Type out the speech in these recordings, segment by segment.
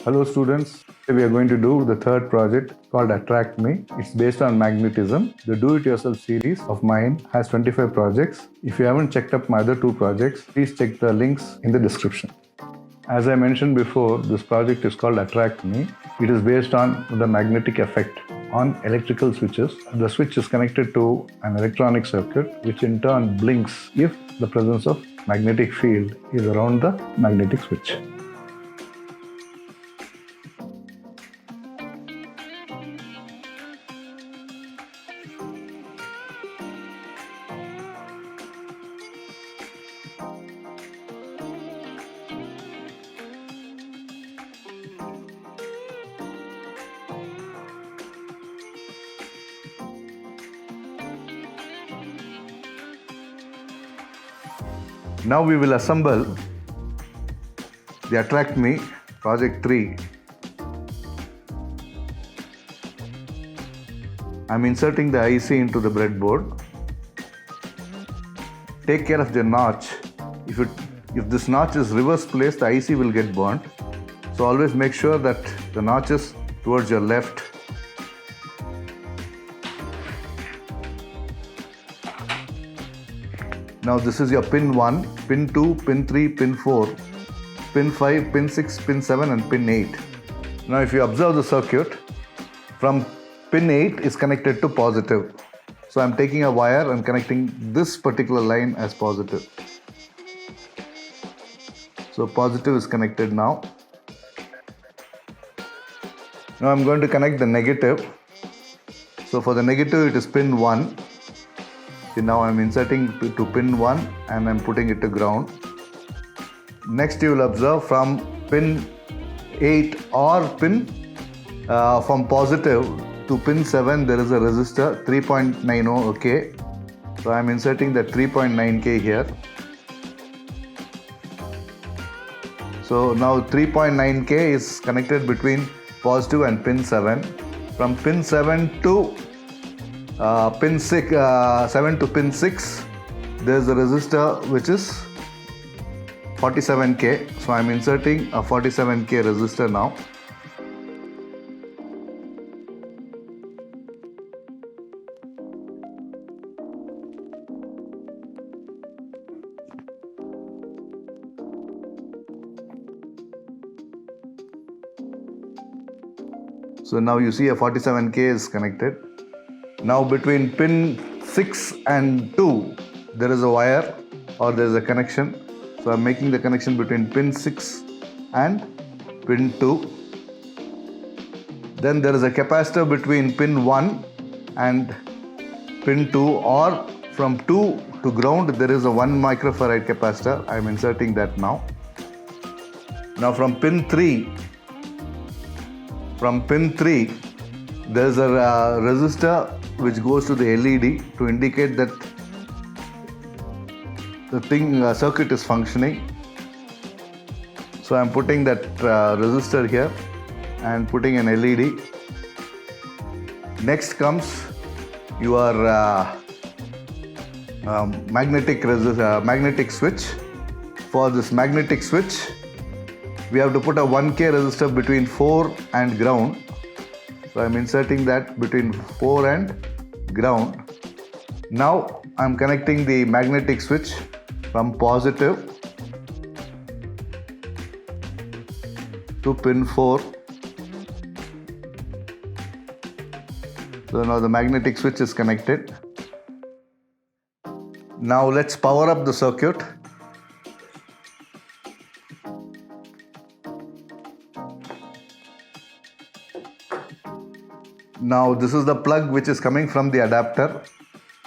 Hello students, today we are going to do the third project called Attract Me. It's based on magnetism. The do-it-yourself series of mine has 25 projects. If you haven't checked up my other two projects, please check the links in the description. As I mentioned before, this project is called Attract Me. It is based on the magnetic effect on electrical switches. The switch is connected to an electronic circuit which in turn blinks if the presence of magnetic field is around the magnetic switch. Now we will assemble the Attract Me project 3. I'm inserting the IC into the breadboard. Take care of the notch. If this notch is reverse placed, the IC will get burnt. So always make sure that the notch is towards your left. Now this is your pin 1, pin 2, pin 3, pin 4, pin 5, pin 6, pin 7 and pin 8. Now if you observe the circuit, from pin 8 is connected to positive. So I'm taking a wire and connecting this particular line as positive. So positive is connected now. Now I'm going to connect the negative. So for the negative it is pin 1. Now I'm inserting to pin 1 and I'm putting it to ground. Next you will observe from pin 8 or pin from positive to pin 7 there is a resistor 3.90K. So I'm inserting that 3.9K here. So now 3.9K is connected between positive and pin 7. From pin 7 to pin 6, 7 to pin 6, there is a resistor which is 47K. So I am inserting a 47K resistor now. So now you see a 47K is connected. Now between pin 6 and 2 there is a wire or there is a connection. So I am making the connection between pin 6 and pin 2. Then there is a capacitor between pin 1 and pin 2, or from 2 to ground there is a 1 microfarad capacitor. I am inserting that now. Now from pin 3 there is a resistor which goes to the LED to indicate that the circuit is functioning. So I am putting that resistor here and putting an LED. Next comes your magnetic switch. For this magnetic switch, we have to put a 1K resistor between 4 and ground. So I am inserting that between 4 and ground. Now I am connecting the magnetic switch from positive to pin 4. So now the magnetic switch is connected. Now let's power up the circuit. Now this is the plug which is coming from the adapter.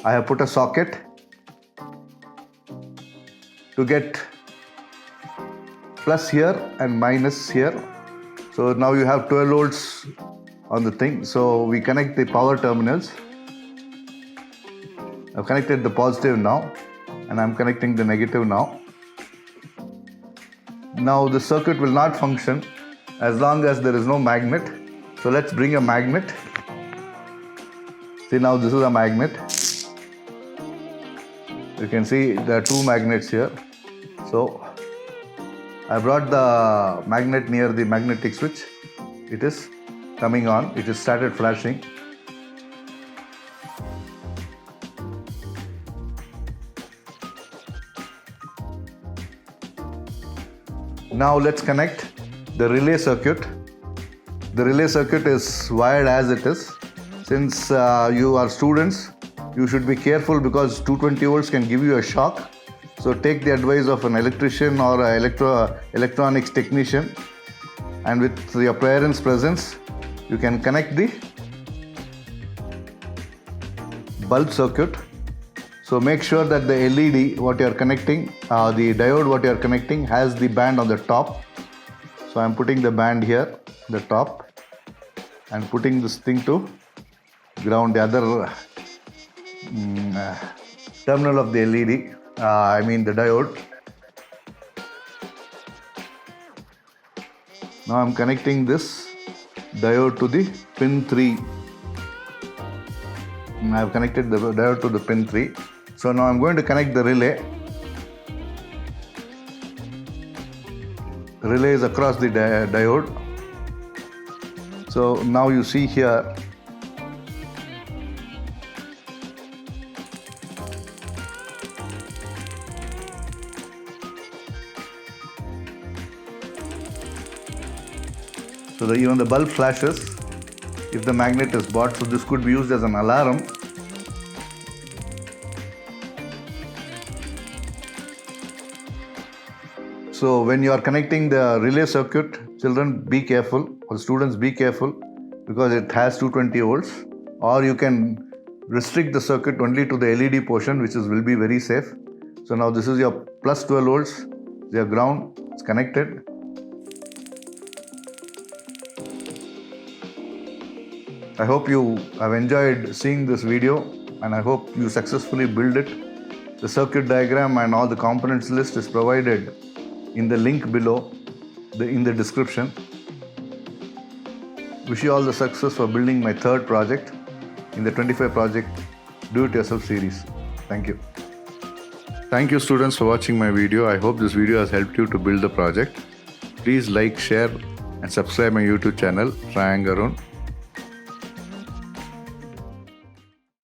I have put a socket to get plus here and minus here. So now you have 12 volts on the thing. So we connect the power terminals. I've connected the positive now and I'm connecting the negative now. Now the circuit will not function as long as there is no magnet. So let's bring a magnet. See, now this is a magnet. You can see there are two magnets here. So I brought the magnet near the magnetic switch. It is coming on. It has started flashing. Now let's connect the relay circuit. The relay circuit is wired as it is. Since you are students, you should be careful because 220 volts can give you a shock. So take the advice of an electrician or an electronics technician, and with your parents' presence, you can connect the bulb circuit. So make sure that the LED what you are connecting, the diode what you are connecting has the band on the top. So I am putting the band here, the top, and putting this thing to ground, the other terminal of the LED, the diode. Now I am connecting this diode to the pin 3. I have connected the diode to the pin 3. So now I am going to connect the relay. Relay is across the diode. So now you see here, so even the bulb flashes if the magnet is bought. So this could be used as an alarm. So when you are connecting the relay circuit, children be careful, or students be careful, because it has 220 volts. Or you can restrict the circuit only to the LED portion, which will be very safe. So now this is your plus 12 volts, your ground, it's connected. I hope you have enjoyed seeing this video, and I hope you successfully build it. The circuit diagram and all the components list is provided in the link below in the description. Wish you all the success for building my third project in the 25 project do-it-yourself series. Thank you. Thank you students for watching my video. I hope this video has helped you to build the project. Please like, share and subscribe my YouTube channel, Try and Arun.